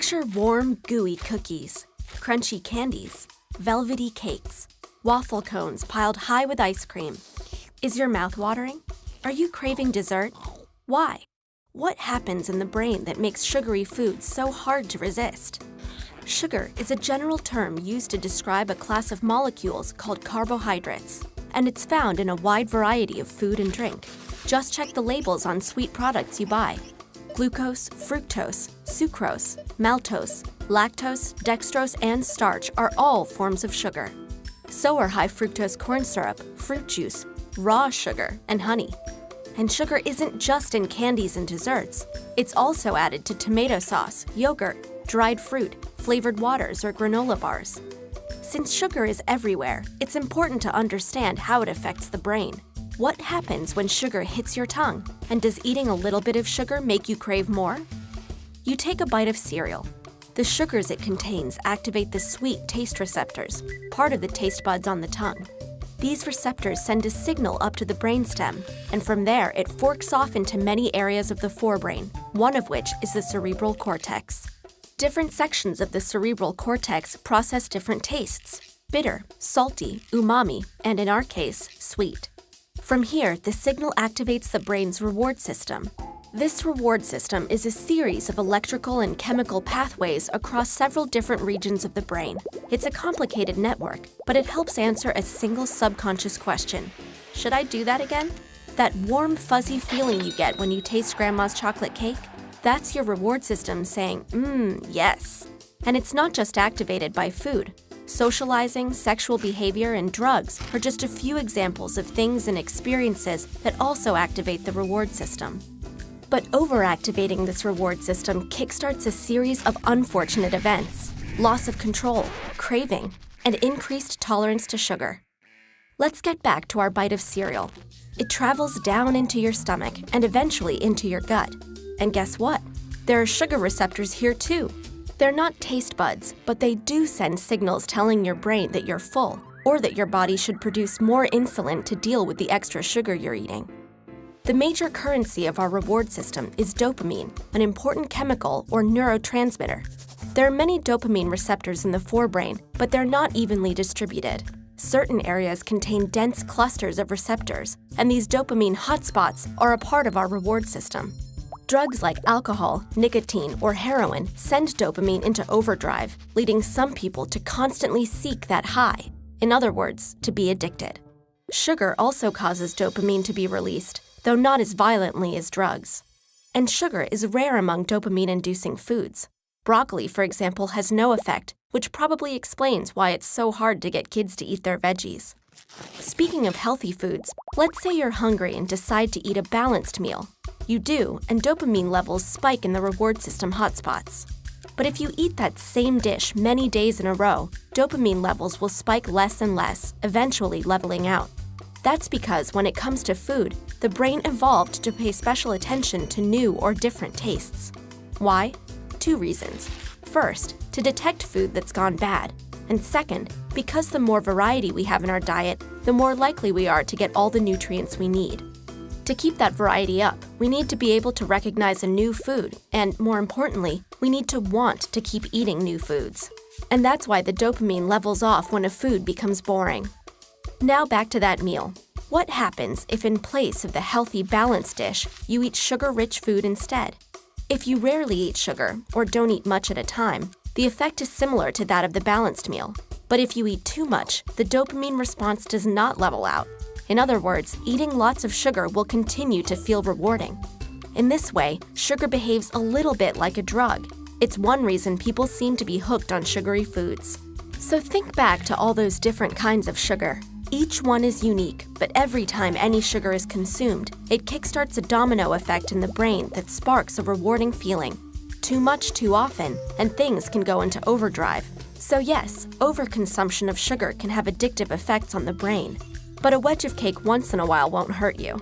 Picture warm, gooey cookies, crunchy candies, velvety cakes, waffle cones piled high with ice cream. Is your mouth watering? Are you craving dessert? Why? What happens in the brain that makes sugary foods so hard to resist? Sugar is a general term used to describe a class of molecules called carbohydrates, and it's found in a wide variety of food and drink. Just check the labels on sweet products you buy. Glucose, fructose, sucrose, maltose, lactose, dextrose, and starch are all forms of sugar. So are high fructose corn syrup, fruit juice, raw sugar, and honey. And sugar isn't just in candies and desserts. It's also added to tomato sauce, yogurt, dried fruit, flavored waters, or granola bars. Since sugar is everywhere, it's important to understand how it affects the brain. What happens when sugar hits your tongue? And does eating a little bit of sugar make you crave more? You take a bite of cereal. The sugars it contains activate the sweet taste receptors, part of the taste buds on the tongue. These receptors send a signal up to the brainstem, and from there it forks off into many areas of the forebrain, one of which is the cerebral cortex. Different sections of the cerebral cortex process different tastes: bitter, salty, umami, and in our case, sweet. From here, the signal activates the brain's reward system. This reward system is a series of electrical and chemical pathways across several different regions of the brain. It's a complicated network, but it helps answer a single subconscious question. Should I do that again? That warm, fuzzy feeling you get when you taste grandma's chocolate cake? That's your reward system saying, yes. And it's not just activated by food. Socializing, sexual behavior, and drugs are just a few examples of things and experiences that also activate the reward system. But overactivating this reward system kickstarts a series of unfortunate events: loss of control, craving, and increased tolerance to sugar. Let's get back to our bite of cereal. It travels down into your stomach and eventually into your gut. And guess what? There are sugar receptors here too. They're not taste buds, but they do send signals telling your brain that you're full, or that your body should produce more insulin to deal with the extra sugar you're eating. The major currency of our reward system is dopamine, an important chemical or neurotransmitter. There are many dopamine receptors in the forebrain, but they're not evenly distributed. Certain areas contain dense clusters of receptors, and these dopamine hotspots are a part of our reward system. Drugs like alcohol, nicotine, or heroin send dopamine into overdrive, leading some people to constantly seek that high. In other words, to be addicted. Sugar also causes dopamine to be released, though not as violently as drugs. And sugar is rare among dopamine-inducing foods. Broccoli, for example, has no effect, which probably explains why it's so hard to get kids to eat their veggies. Speaking of healthy foods, let's say you're hungry and decide to eat a balanced meal. You do, and dopamine levels spike in the reward system hotspots. But if you eat that same dish many days in a row, dopamine levels will spike less and less, eventually leveling out. That's because when it comes to food, the brain evolved to pay special attention to new or different tastes. Why? 2 reasons. First, to detect food that's gone bad. And second, because the more variety we have in our diet, the more likely we are to get all the nutrients we need. To keep that variety up, we need to be able to recognize a new food, and more importantly, we need to want to keep eating new foods. And that's why the dopamine levels off when a food becomes boring. Now back to that meal. What happens if in place of the healthy, balanced dish, you eat sugar-rich food instead? If you rarely eat sugar, or don't eat much at a time, the effect is similar to that of the balanced meal. But if you eat too much, the dopamine response does not level out. In other words, eating lots of sugar will continue to feel rewarding. In this way, sugar behaves a little bit like a drug. It's one reason people seem to be hooked on sugary foods. So think back to all those different kinds of sugar. Each one is unique, but every time any sugar is consumed, it kickstarts a domino effect in the brain that sparks a rewarding feeling. Too much too often, and things can go into overdrive. So yes, overconsumption of sugar can have addictive effects on the brain. But a wedge of cake once in a while won't hurt you.